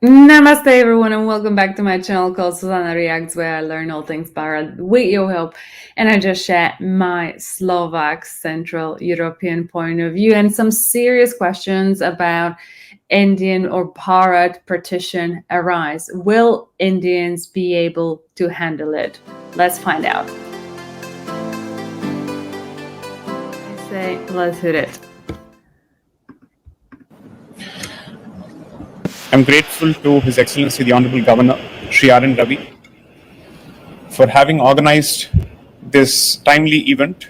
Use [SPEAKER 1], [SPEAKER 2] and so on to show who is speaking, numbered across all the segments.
[SPEAKER 1] Namaste everyone and welcome back to my channel called Zuzanareacts, where I learn all things para with your help, and I just share my Slovak Central European point of view and some serious questions about Indian or Bharat partition arise. Will Indians be able to handle it? Let's find out. I say let's hit it.
[SPEAKER 2] I'm grateful to His Excellency the Honorable Governor, Shri R. N. Ravi, for having organized this timely event.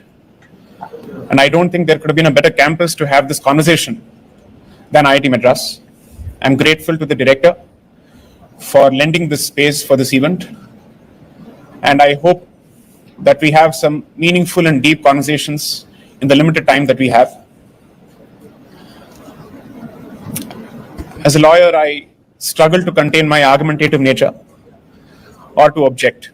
[SPEAKER 2] And I don't think there could have been a better campus to have this conversation than IIT Madras. I'm grateful to the director for lending this space for this event. And I hope that we have some meaningful and deep conversations in the limited time that we have. As a lawyer, I struggle to contain my argumentative nature or to object.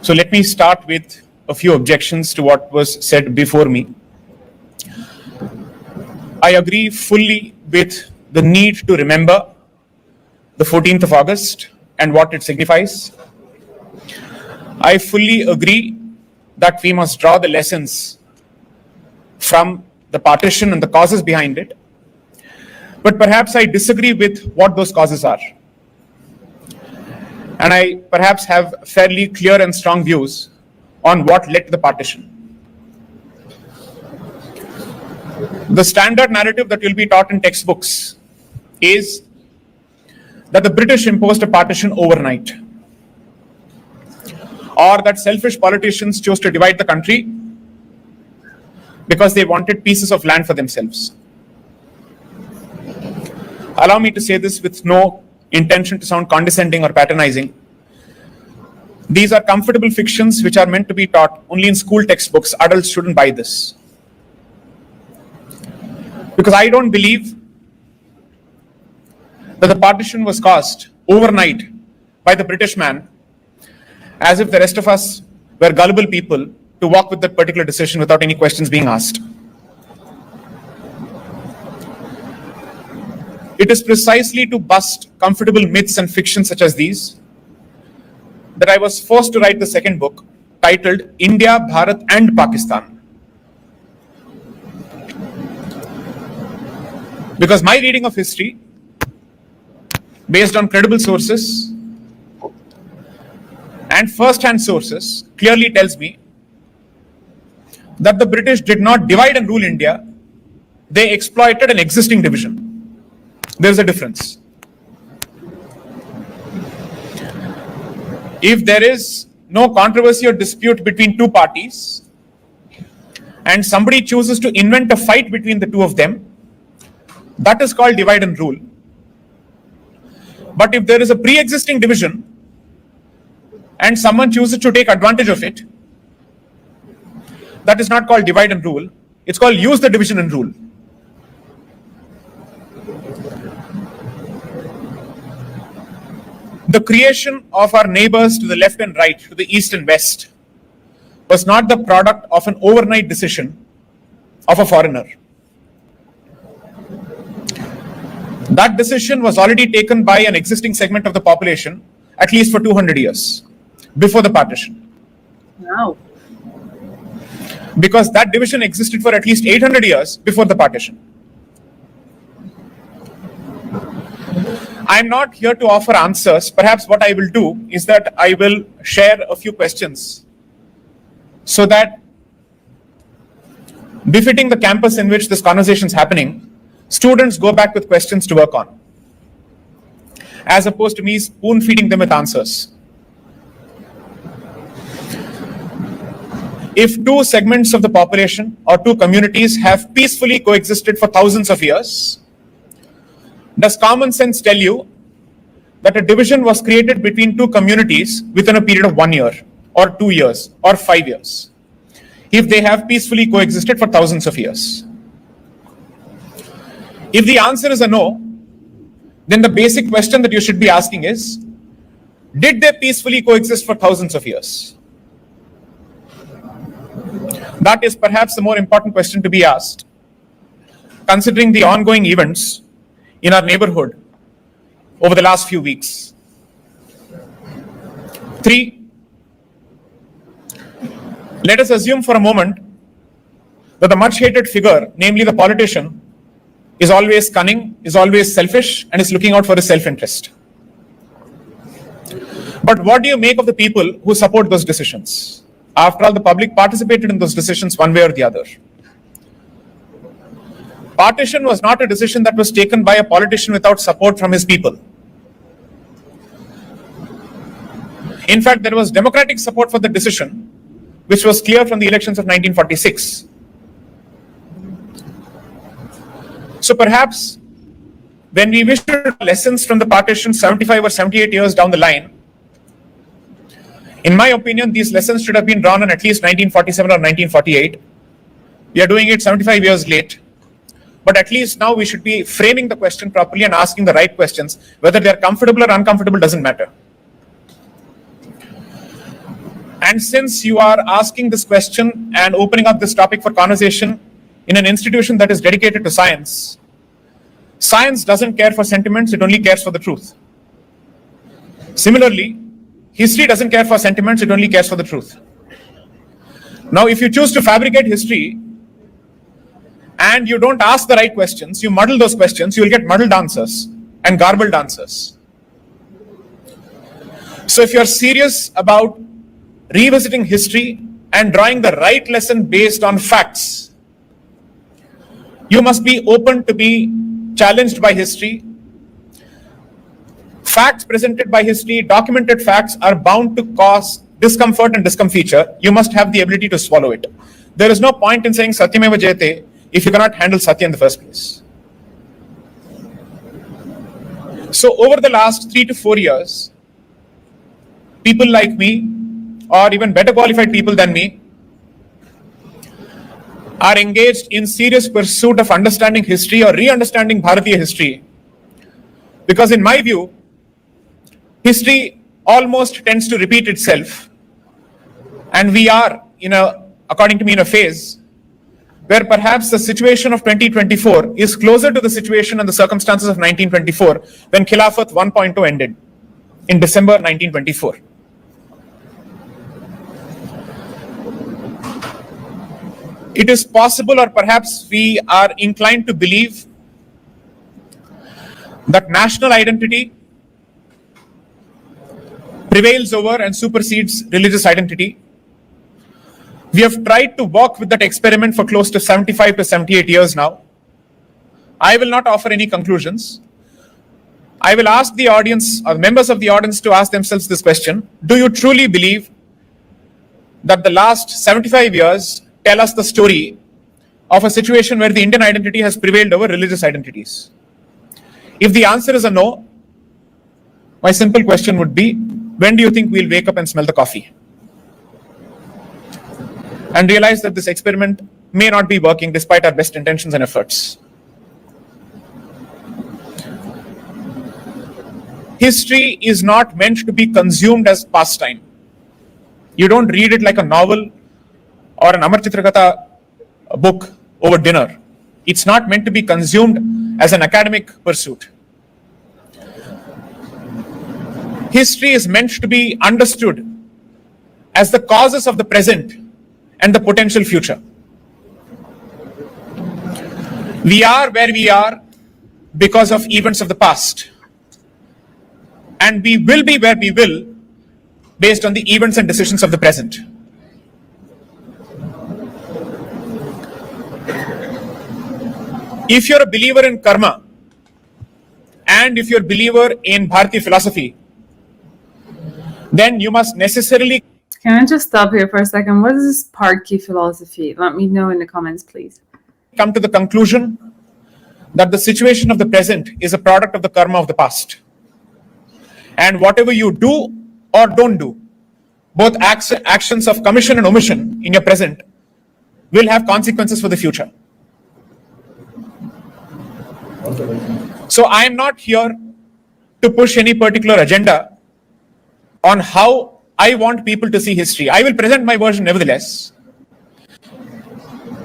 [SPEAKER 2] So let me start with a few objections to what was said before me. I agree fully with the need to remember the 14th of August and what it signifies. I fully agree that we must draw the lessons from the partition and the causes behind it. But perhaps I disagree with what those causes are. And I perhaps have fairly clear and strong views on what led to the partition. The standard narrative that will be taught in textbooks is that the British imposed a partition overnight, or that selfish politicians chose to divide the country because they wanted pieces of land for themselves. Allow me to say this with no intention to sound condescending or patronizing. These are comfortable fictions which are meant to be taught only in school textbooks. Adults shouldn't buy this. Because I don't believe that the partition was caused overnight by the British man, as if the rest of us were gullible people to walk with that particular decision without any questions being asked. It is precisely to bust comfortable myths and fictions such as these that I was forced to write the second book, titled India, Bharat and Pakistan. Because my reading of history, based on credible sources and first-hand sources, clearly tells me that the British did not divide and rule India, they exploited an existing division. There's a difference. If there is no controversy or dispute between two parties, and somebody chooses to invent a fight between the two of them, that is called divide and rule. But if there is a pre-existing division, and someone chooses to take advantage of it, that is not called divide and rule. It's called use the division and rule. The creation of our neighbors to the left and right, to the east and west, was not the product of an overnight decision of a foreigner. That decision was already taken by an existing segment of the population, at least for 200 years, before the partition.
[SPEAKER 1] Wow.
[SPEAKER 2] Because that division existed for at least 800 years before the partition. I'm not here to offer answers. Perhaps what I will do is that I will share a few questions so that, befitting the campus in which this conversation is happening, students go back with questions to work on, as opposed to me spoon feeding them with answers. If two segments of the population or two communities have peacefully coexisted for thousands of years, does common sense tell you that a division was created between two communities within a period of 1 year or 2 years or 5 years, if they have peacefully coexisted for thousands of years? If the answer is a no, then the basic question that you should be asking is, did they peacefully coexist for thousands of years? That is perhaps the more important question to be asked, considering the ongoing events in our neighborhood over the last few weeks. 3, let us assume for a moment that the much hated figure, namely the politician, is always cunning, is always selfish, and is looking out for his self-interest. But what do you make of the people who support those decisions? After all, the public participated in those decisions one way or the other. Partition was not a decision that was taken by a politician without support from his people. In fact, there was democratic support for the decision, which was clear from the elections of 1946. So perhaps when we wish to lessons from the partition 75 or 78 years down the line, in my opinion, these lessons should have been drawn in at least 1947 or 1948. We are doing it 75 years late. But at least now we should be framing the question properly and asking the right questions. Whether they are comfortable or uncomfortable doesn't matter. And since you are asking this question and opening up this topic for conversation in an institution that is dedicated to science, science doesn't care for sentiments, it only cares for the truth. Similarly, history doesn't care for sentiments, it only cares for the truth. Now, if you choose to fabricate history and you don't ask the right questions, you muddle those questions, you will get muddled answers and garbled answers. So if you're serious about revisiting history and drawing the right lesson based on facts, you must be open to be challenged by history. Facts presented by history, documented facts, are bound to cause discomfort and discomfiture. You must have the ability to swallow it. There is no point in saying Satyameva Jayate if you cannot handle Satya in the first place. So over the last 3 to 4 years, people like me, or even better qualified people than me, are engaged in serious pursuit of understanding history or re-understanding Bharatiya history. Because in my view, history almost tends to repeat itself. And we are, according to me, in a phase where perhaps the situation of 2024 is closer to the situation and the circumstances of 1924 when Khilafat 1.0 ended in December 1924. It is possible, or perhaps we are inclined to believe, that national identity prevails over and supersedes religious identity. We have tried to walk with that experiment for close to 75 to 78 years now. I will not offer any conclusions. I will ask the audience, or members of the audience, to ask themselves this question: do you truly believe that the last 75 years tell us the story of a situation where the Indian identity has prevailed over religious identities? If the answer is a no, my simple question would be, when do you think we'll wake up and smell the coffee? And realize that this experiment may not be working despite our best intentions and efforts. History is not meant to be consumed as pastime. You don't read it like a novel or an Amar Chitrakatha book over dinner. It's not meant to be consumed as an academic pursuit. History is meant to be understood as the causes of the present and the potential future. We are where we are because of events of the past. And we will be where we will based on the events and decisions of the present. If you're a believer in karma, and if you're a believer in Bharatiya philosophy, then you must necessarily...
[SPEAKER 1] Can I just stop here for a second? What is this Partition philosophy? Let me know in the comments, please.
[SPEAKER 2] Come to the conclusion that the situation of the present is a product of the karma of the past. And whatever you do or don't do, both actions of commission and omission in your present will have consequences for the future. So I am not here to push any particular agenda on how I want people to see history. I will present my version nevertheless.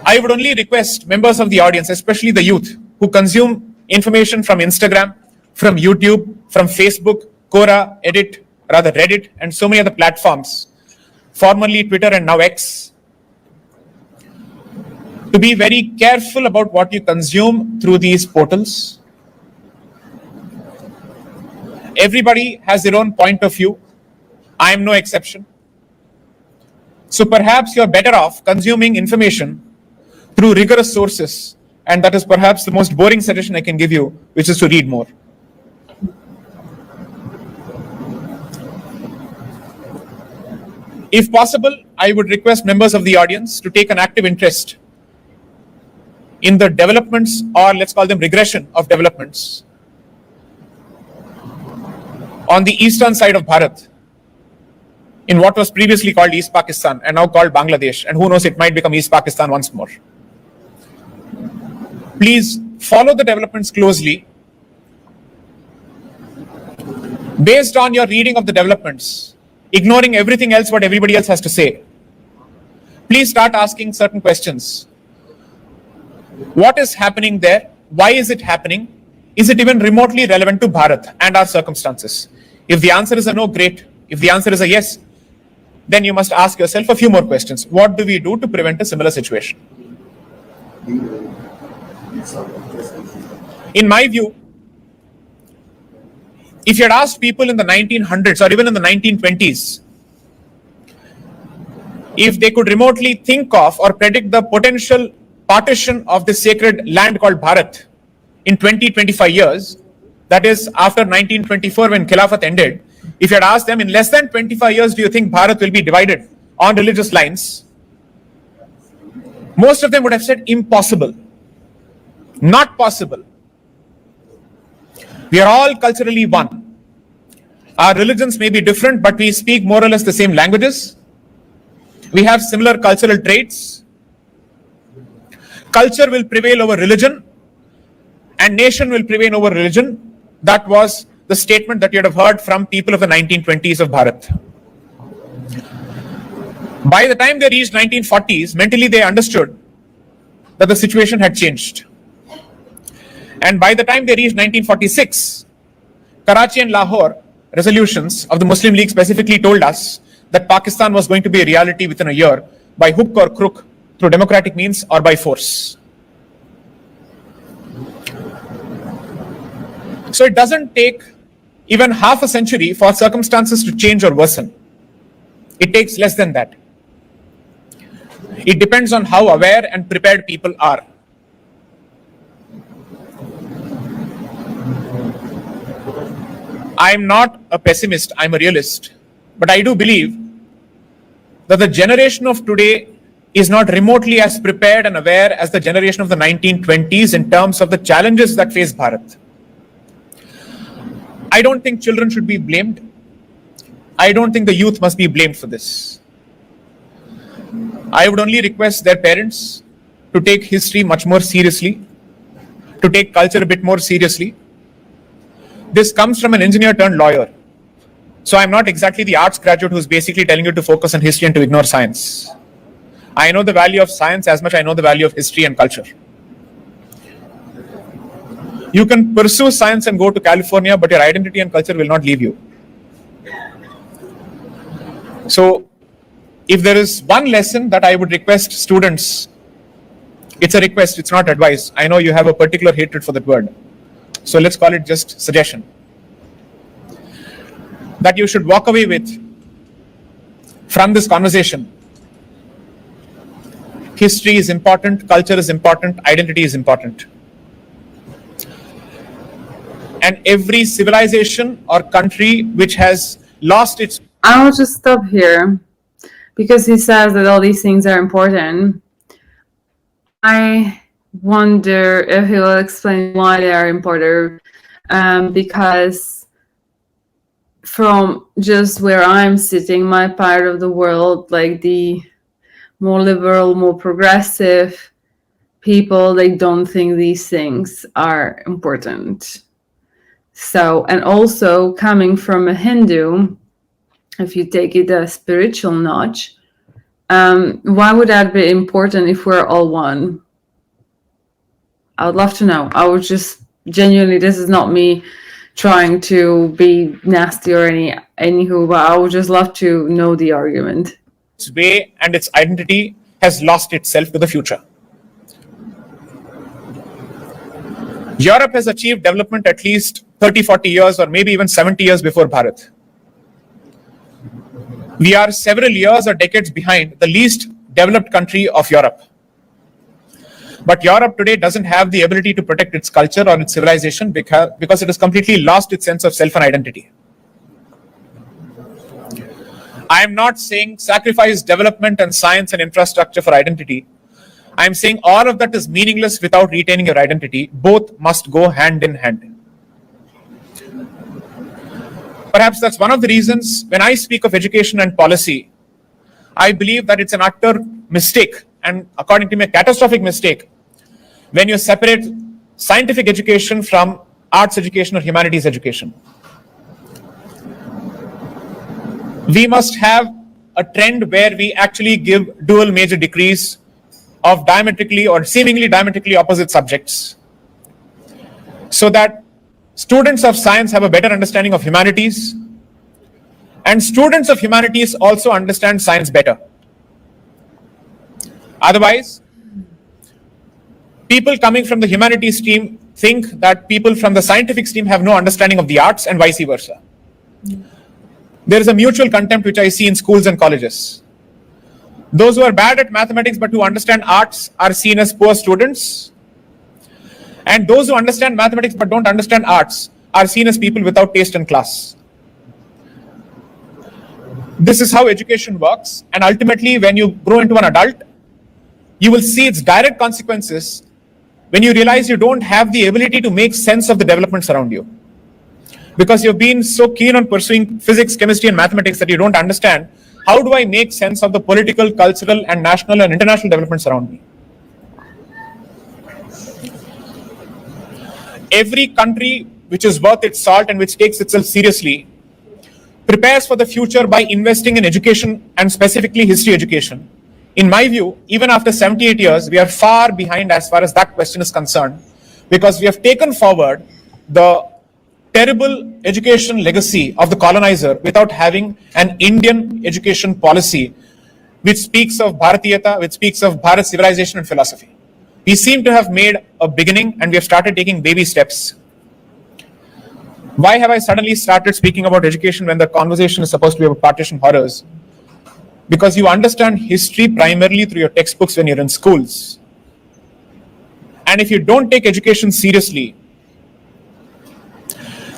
[SPEAKER 2] I would only request members of the audience, especially the youth, who consume information from Instagram, from YouTube, from Facebook, Quora, Reddit, and so many other platforms, formerly Twitter and now X, to be very careful about what you consume through these portals. Everybody has their own point of view. I am no exception. So perhaps you're better off consuming information through rigorous sources, and that is perhaps the most boring suggestion I can give you, which is to read more. If possible, I would request members of the audience to take an active interest in the developments, or let's call them regression of developments, on the eastern side of Bharat, in what was previously called East Pakistan and now called Bangladesh, and who knows, it might become East Pakistan once more. Please follow the developments closely. Based on your reading of the developments, ignoring everything else what everybody else has to say, please start asking certain questions. What is happening there? Why is it happening? Is it even remotely relevant to Bharat and our circumstances? If the answer is a no, great. If the answer is a yes, then you must ask yourself a few more questions. What do we do to prevent a similar situation? In my view, if you had asked people in the 1900s or even in the 1920s if they could remotely think of or predict the potential partition of this sacred land called Bharat in 20-25 years, that is after 1924 when Khilafat ended, if you had asked them in less than 25 years, do you think Bharat will be divided on religious lines? Most of them would have said impossible, not possible. We are all culturally one. Our religions may be different, but we speak more or less the same languages. We have similar cultural traits. Culture will prevail over religion, and nation will prevail over religion. That was the statement that you would have heard from people of the 1920s of Bharat. By the time they reached 1940s, mentally they understood that the situation had changed. And by the time they reached 1946, Karachi and Lahore resolutions of the Muslim League specifically told us that Pakistan was going to be a reality within a year by hook or crook, through democratic means or by force. So it doesn't take even half a century for circumstances to change or worsen. It takes less than that. It depends on how aware and prepared people are. I'm not a pessimist, I'm a realist. But I do believe that the generation of today is not remotely as prepared and aware as the generation of the 1920s in terms of the challenges that face Bharat. I don't think children should be blamed. I don't think the youth must be blamed for this. I would only request their parents to take history much more seriously, to take culture a bit more seriously. This comes from an engineer turned lawyer. So I'm not exactly the arts graduate who's basically telling you to focus on history and to ignore science. I know the value of science as much as I know the value of history and culture. You can pursue science and go to California, but your identity and culture will not leave you. So if there is one lesson that I would request students, it's a request, it's not advice. I know you have a particular hatred for that word. So let's call it just suggestion. That you should walk away with from this conversation. History is important, culture is important, identity is important. And every civilization or country which has lost its...
[SPEAKER 1] I'll just stop here because he says that all these things are important. I wonder if he will explain why they are important, because from just where I'm sitting, my part of the world, like the more liberal, more progressive people, they don't think these things are important. So, and also coming from a Hindu, if you take it a spiritual notch, why would that be important if we're all one? I would love to know. I would just genuinely, this is not me trying to be nasty or anywho, but I would just love to know the argument.
[SPEAKER 2] Its way and its identity has lost itself to the future. Europe has achieved development at least 30, 40 years or maybe even 70 years before Bharat. We are several years or decades behind the least developed country of Europe. But Europe today doesn't have the ability to protect its culture or its civilization because it has completely lost its sense of self and identity. I am not saying sacrifice development and science and infrastructure for identity. I am saying all of that is meaningless without retaining your identity. Both must go hand in hand. Perhaps that's one of the reasons when I speak of education and policy, I believe that it's an utter mistake, and according to me, a catastrophic mistake, when you separate scientific education from arts education or humanities education. We must have a trend where we actually give dual major degrees of diametrically or seemingly diametrically opposite subjects, so that students of science have a better understanding of humanities, and students of humanities also understand science better. Otherwise, people coming from the humanities stream think that people from the scientific stream have no understanding of the arts and vice versa. There is a mutual contempt which I see in schools and colleges. Those who are bad at mathematics but who understand arts are seen as poor students. And those who understand mathematics but don't understand arts are seen as people without taste and class. This is how education works. And ultimately, when you grow into an adult, you will see its direct consequences when you realize you don't have the ability to make sense of the developments around you. Because you've been so keen on pursuing physics, chemistry, and mathematics that you don't understand, how do I make sense of the political, cultural, and national and international developments around me? Every country which is worth its salt and which takes itself seriously prepares for the future by investing in education and specifically history education. In my view, even after 78 years, we are far behind as far as that question is concerned, because we have taken forward the terrible education legacy of the colonizer without having an Indian education policy which speaks of Bharatiyata, which speaks of Bharat civilization and philosophy. We seem to have made a beginning and we have started taking baby steps. Why have I suddenly started speaking about education when the conversation is supposed to be about partition horrors? Because you understand history primarily through your textbooks when you're in schools. And if you don't take education seriously,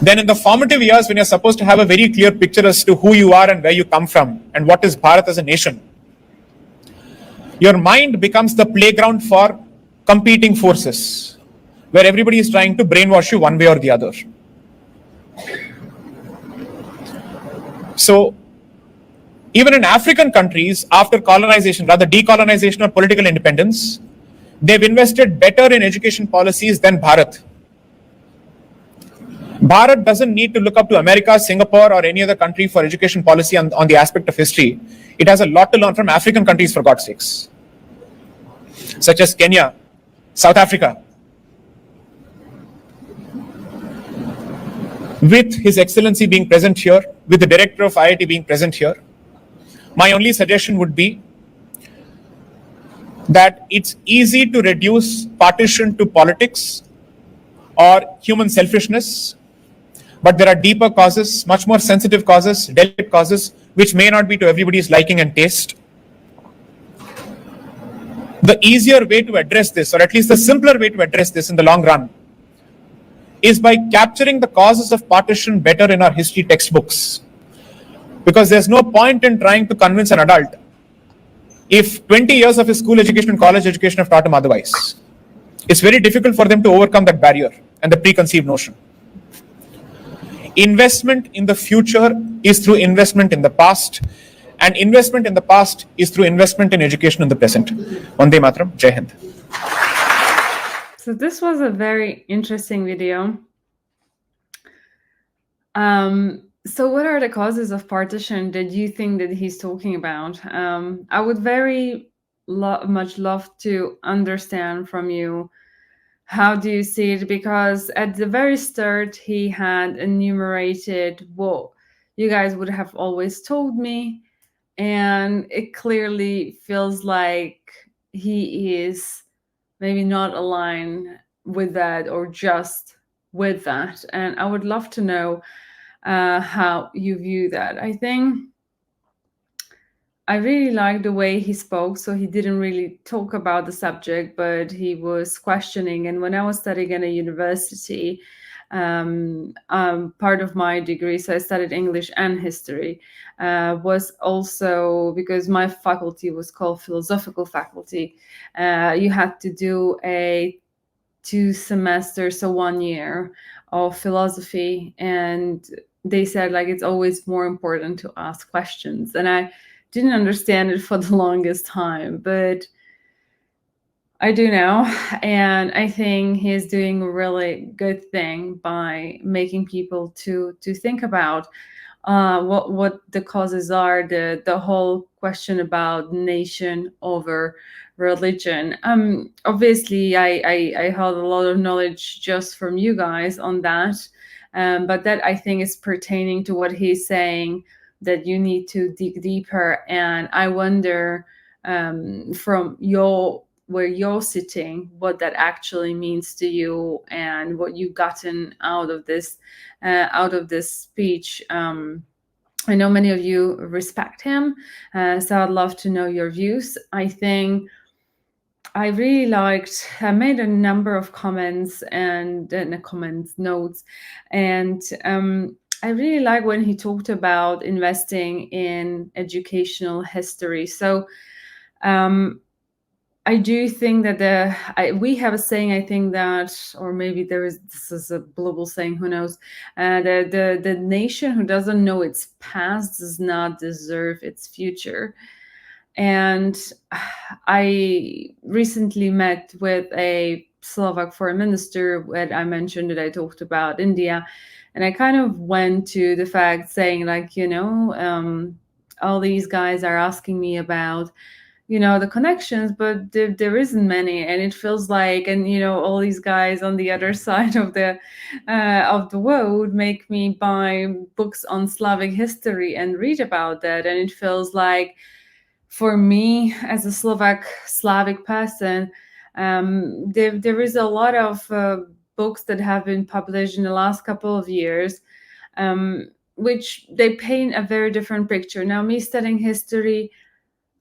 [SPEAKER 2] then in the formative years when you're supposed to have a very clear picture as to who you are and where you come from and what is Bharat as a nation, your mind becomes the playground for competing forces, where everybody is trying to brainwash you one way or the other. So, even in African countries, after colonization, rather decolonization or political independence, they've invested better in education policies than Bharat. Bharat doesn't need to look up to America, Singapore, or any other country for education policy on the aspect of history. It has a lot to learn from African countries, for God's sakes, such as Kenya, South Africa. With His Excellency being present here, with the Director of IIT being present here, my only suggestion would be that it's easy to reduce partition to politics or human selfishness, but there are deeper causes, much more sensitive causes, delicate causes, which may not be to everybody's liking and taste. The easier way to address this, or at least the simpler way to address this in the long run, is by capturing the causes of partition better in our history textbooks. Because there's no point in trying to convince an adult if 20 years of his school education and college education have taught him otherwise. It's very difficult for them to overcome that barrier and the preconceived notion. Investment in the future is through investment in the past, and investment in the past is through investment in education in the present. Vande Mataram, Jai Hind.
[SPEAKER 1] So this was a very interesting video. So what are the causes of partition that you think that he's talking about? I would very much love to understand from you how do you see it? Because at the very start, he had enumerated what you guys would have always told me, and it clearly feels like he is maybe not aligned with that or just with that. And I would love to know how you view that. I think I really liked the way he spoke. So he didn't really talk about the subject, but he was questioning. And when I was studying at a university, part of my degree, so I studied English and history, was also because my faculty was called philosophical faculty. You had to do a 2 semesters, so 1 year of philosophy, and they said like it's always more important to ask questions, and I didn't understand it for the longest time, but I do now. And I think he's doing a really good thing by making people to think about what the causes are, the whole question about nation over religion. Obviously, I held a lot of knowledge just from you guys on that, but that I think is pertaining to what he's saying, that you need to dig deeper. And I wonder, from your where you're sitting, what that actually means to you and what you've gotten out of this speech. I know many of you respect him, so I'd love to know your views. I think I really liked. I made a number of comments and comments notes, and I really like when he talked about investing in educational history. So I do think that we have a saying. I think that, or maybe this is a global saying. Who knows? The nation who doesn't know its past does not deserve its future. And I recently met with a Slovak foreign minister when I mentioned that I talked about India, and I kind of went to the fact saying like, all these guys are asking me about the connections, but there isn't many, and it feels like, and all these guys on the other side of the world make me buy books on Slavic history and read about that, and it feels like for me as a Slavic person, there is a lot of books that have been published in the last couple of years, which they paint a very different picture. Now, me studying history,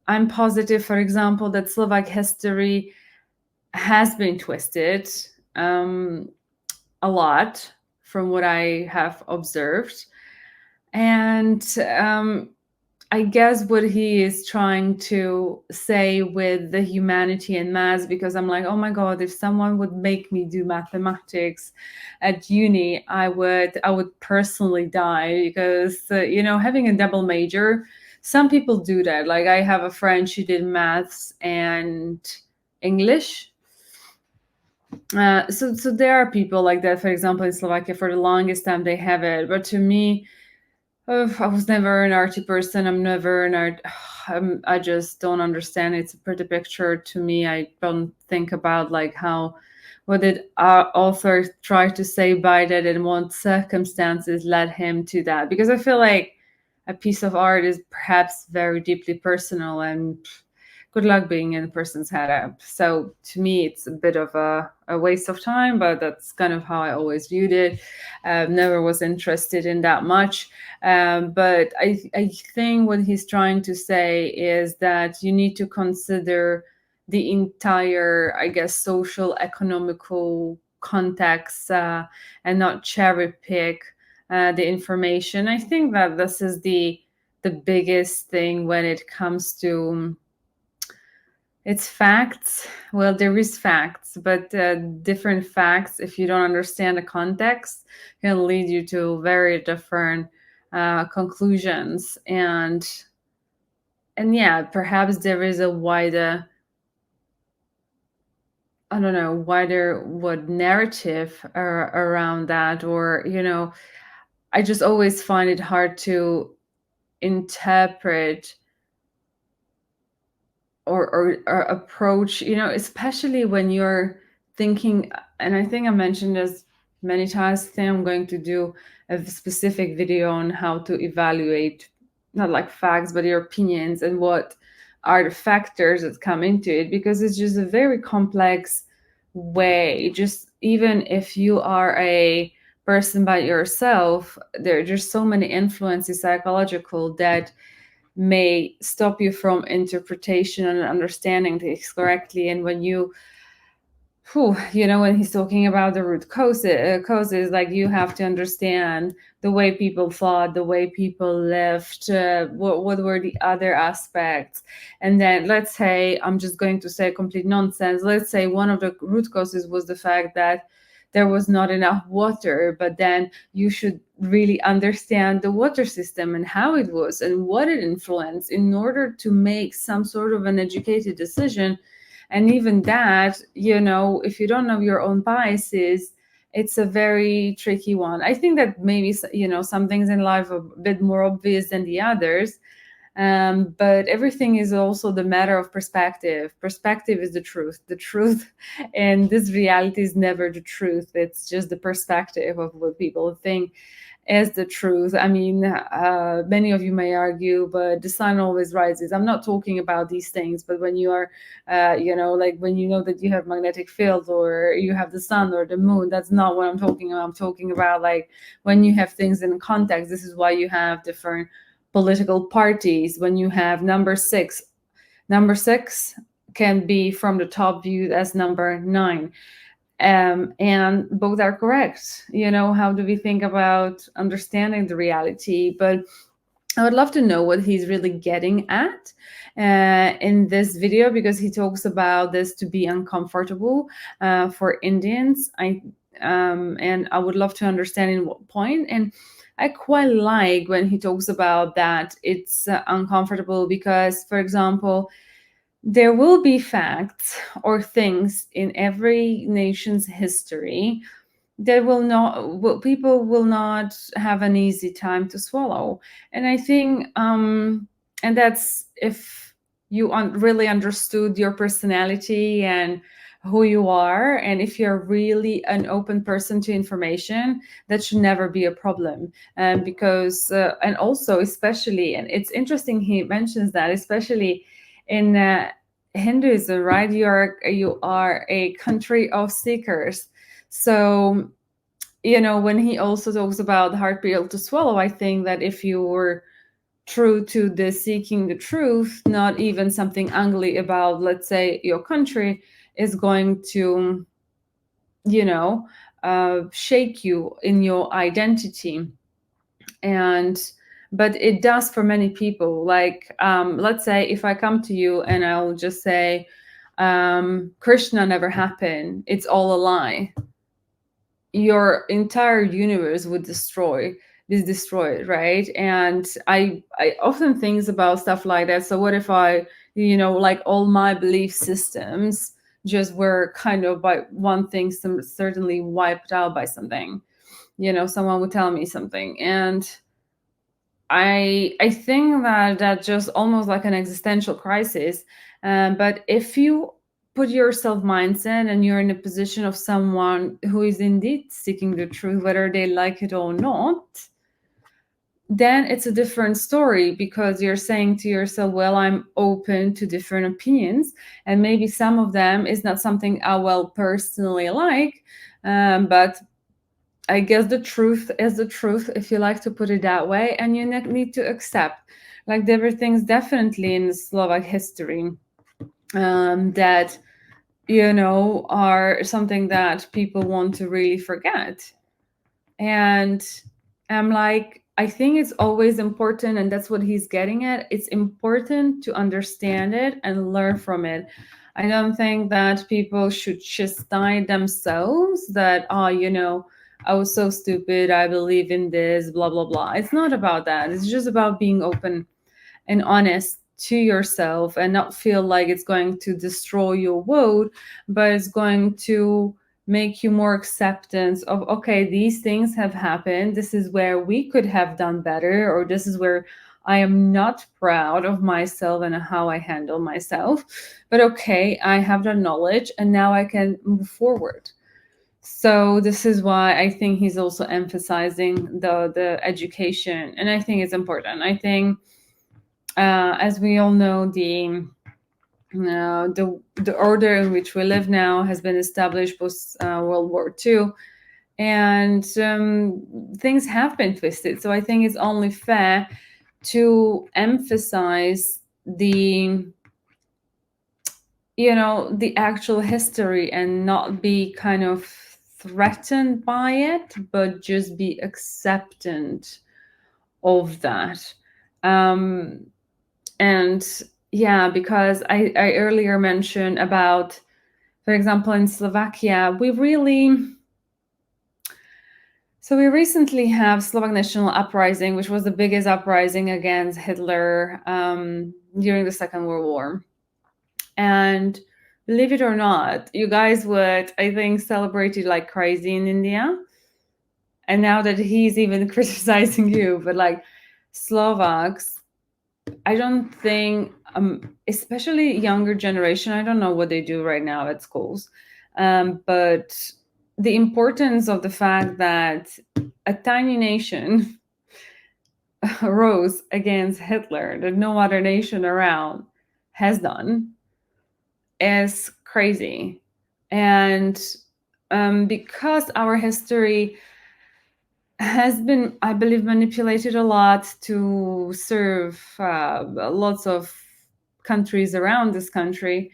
[SPEAKER 1] I'm positive, for example, that Slovak history has been twisted a lot from what I have observed. And I guess what he is trying to say with the humanity and maths, because I'm like, oh my God, if someone would make me do mathematics at uni, I would personally die, because, having a double major, some people do that. Like I have a friend, she did maths and English. So there are people like that. For example, in Slovakia, for the longest time they have it. But to me, I was never an arty person. I'm never an art. I just don't understand. It's a pretty picture to me. I don't think about like what did our author try to say by that, and what circumstances led him to that. Because I feel like a piece of art is perhaps very deeply personal, and good luck being in a person's head up. So to me, it's a bit of a waste of time, but that's kind of how I always viewed it. Never was interested in that much. But I think what he's trying to say is that you need to consider the entire, I guess, social, economical context, and not cherry pick the information. I think that this is the biggest thing when it comes to it's facts. Well, there is facts, but different facts, if you don't understand the context, can lead you to very different conclusions. And yeah, perhaps there is a wider, I don't know, wider what narrative around that, or I just always find it hard to interpret or approach, especially when you're thinking and I think I mentioned this many times. I think I'm going to do a specific video on how to evaluate, not like facts, but your opinions and what are the factors that come into it, because it's just a very complex way. Just even if you are a person by yourself, there are just so many influences psychological that may stop you from interpretation and understanding things correctly. And when you when he's talking about the root causes, like you have to understand the way people thought, the way people lived, what were the other aspects. And then let's say, I'm just going to say complete nonsense. Let's say one of the root causes was the fact that there was not enough water, but then you should really understand the water system and how it was and what it influenced in order to make some sort of an educated decision. And even that, if you don't know your own biases, it's a very tricky one. I think that maybe, some things in life are a bit more obvious than the others. But everything is also the matter of perspective. Perspective is the truth. The truth and this reality is never the truth. It's just the perspective of what people think is the truth. I mean, many of you may argue, but the sun always rises. I'm not talking about these things, but when you are, like when you know that you have magnetic field or you have the sun or the moon, that's not what I'm talking about. I'm talking about like when you have things in context. This is why you have different political parties. When you have number six can be from the top viewed as number 9. And both are correct. How do we think about understanding the reality? But I would love to know what he's really getting at in this video, because he talks about this to be uncomfortable for Indians. And I would love to understand in what point. And I quite like when he talks about that it's uncomfortable because, for example, there will be facts or things in every nation's history that people will not have an easy time to swallow. And I think, and that's if you really understood your personality and who you are, and if you're really an open person to information, that should never be a problem. Because and also, especially, and it's interesting he mentions that, especially in Hinduism, right? You are a country of seekers. So, when he also talks about the hard pill to swallow, I think that if you were true to the seeking the truth, not even something ugly about, let's say, your country is going to, shake you in your identity. But it does for many people. Like, let's say if I come to you and I'll just say, Krishna never happened, it's all a lie, your entire universe would be destroyed, right? And I often think about stuff like that. So what if I, like all my belief systems just were kind of by one thing certainly wiped out by something, someone would tell me something. And I think that just almost like an existential crisis. But if you put yourself mindset and you're in a position of someone who is indeed seeking the truth, whether they like it or not, then it's a different story, because you're saying to yourself, well, I'm open to different opinions, and maybe some of them is not something I will personally like, but I guess the truth is the truth, if you like to put it that way, and you need to accept. Like, there were things definitely in Slovak history that, are something that people want to really forget. And I'm like, I think it's always important, and that's what he's getting at. It's important to understand it and learn from it. I don't think that people should chastise themselves that, I was so stupid, I believe in this, blah, blah, blah. It's not about that. It's just about being open and honest to yourself and not feel like it's going to destroy your world, but it's going to make you more acceptance of, okay, these things have happened. This is where we could have done better, or this is where I am not proud of myself and how I handle myself. But okay, I have the knowledge and now I can move forward. So this is why I think he's also emphasizing the education, and I think it's important. I think, as we all know, the order in which we live now has been established post World War II, and things have been twisted. So I think it's only fair to emphasize the actual history and not be kind of threatened by it, but just be acceptant of that. And yeah, because I earlier mentioned about, for example, in Slovakia, we recently have Slovak National Uprising, which was the biggest uprising against Hitler during the Second World War. And believe it or not, you guys would, I think, celebrate it like crazy in India. And now that he's even criticizing you, but like Slovaks, I don't think, especially younger generation, I don't know what they do right now at schools, but the importance of the fact that a tiny nation rose against Hitler that no other nation around has done is crazy. And because our history has been, I believe, manipulated a lot to serve lots of countries around this country,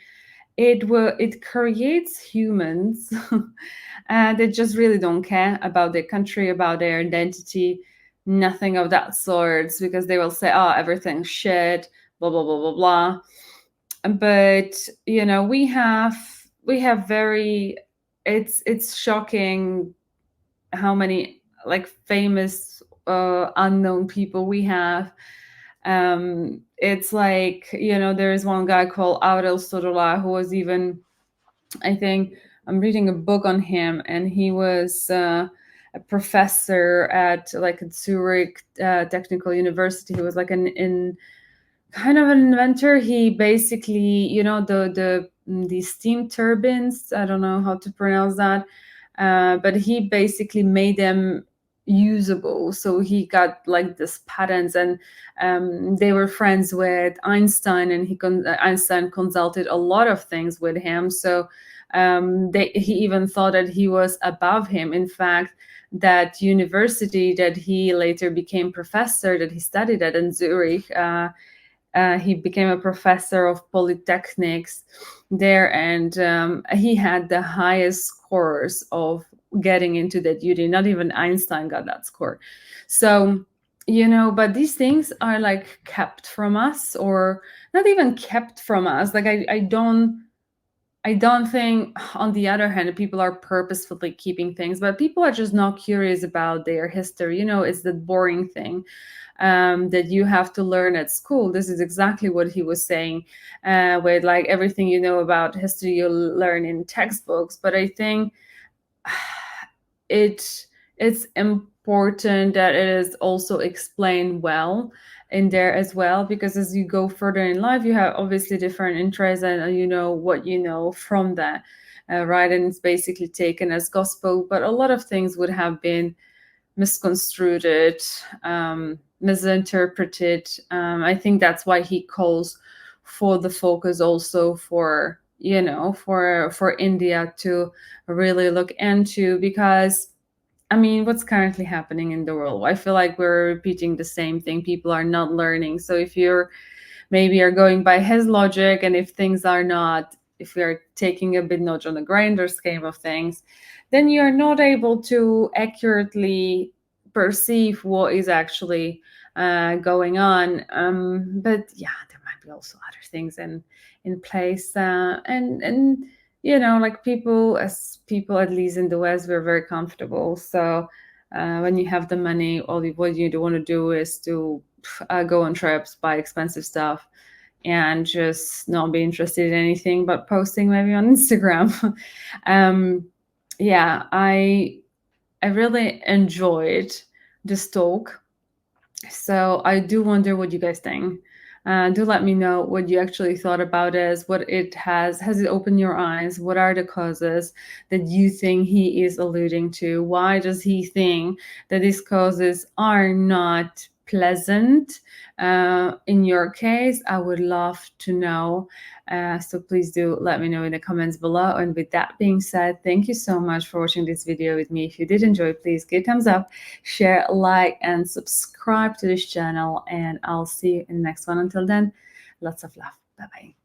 [SPEAKER 1] it creates humans that just really don't care about their country, about their identity, nothing of that sort, because they will say, oh, everything's shit, blah blah blah blah blah. But we have very, it's shocking how many like famous unknown people we have. It's like, there is one guy called Aurel Sorola who was even, I think, I'm reading a book on him, and he was a professor at like Zurich Technical University. He was like in kind of an inventor. He basically, the steam turbines, I don't know how to pronounce that, but he basically made them usable. So he got like this patents, and they were friends with Einstein, and Einstein consulted a lot of things with him. So he even thought that he was above him. In fact, that university that he later became professor, that he studied at in Zurich, he became a professor of polytechnics there, and he had the highest scores of getting into that uni. Not even Einstein got that score. So, but these things are like kept from us, or not even kept from us. Like I don't think, on the other hand, people are purposefully keeping things, but people are just not curious about their history. It's the boring thing that you have to learn at school. This is exactly what he was saying, with like everything about history you learn in textbooks. But I think it's important that it is also explained well in there as well, because as you go further in life, you have obviously different interests, and what from that, right? And it's basically taken as gospel, but a lot of things would have been misconstrued, misinterpreted. I think that's why he calls for the focus also for for India to really look into, because I mean, what's currently happening in the world? I feel like we're repeating the same thing. People are not learning. So if you're maybe are going by his logic, and if we are taking a bit notch on the grander scheme of things, then you're not able to accurately perceive what is actually going on. But yeah, there might be also other things in place, and like people, at least in the West, we're very comfortable. So when you have the money, what you want to do is to go on trips, buy expensive stuff, and just not be interested in anything but posting maybe on Instagram. Yeah, I really enjoyed this talk. So I do wonder what you guys think. Do let me know what you actually thought about it, what it has it opened your eyes? What are the causes that you think he is alluding to? Why does he think that these causes are not pleasant? In your case, I would love to know. So please do let me know in the comments below. And with that being said, thank you so much for watching this video with me. If you did enjoy, please give a thumbs up, share, like, and subscribe to this channel. And I'll see you in the next one. Until then, lots of love. Bye-bye.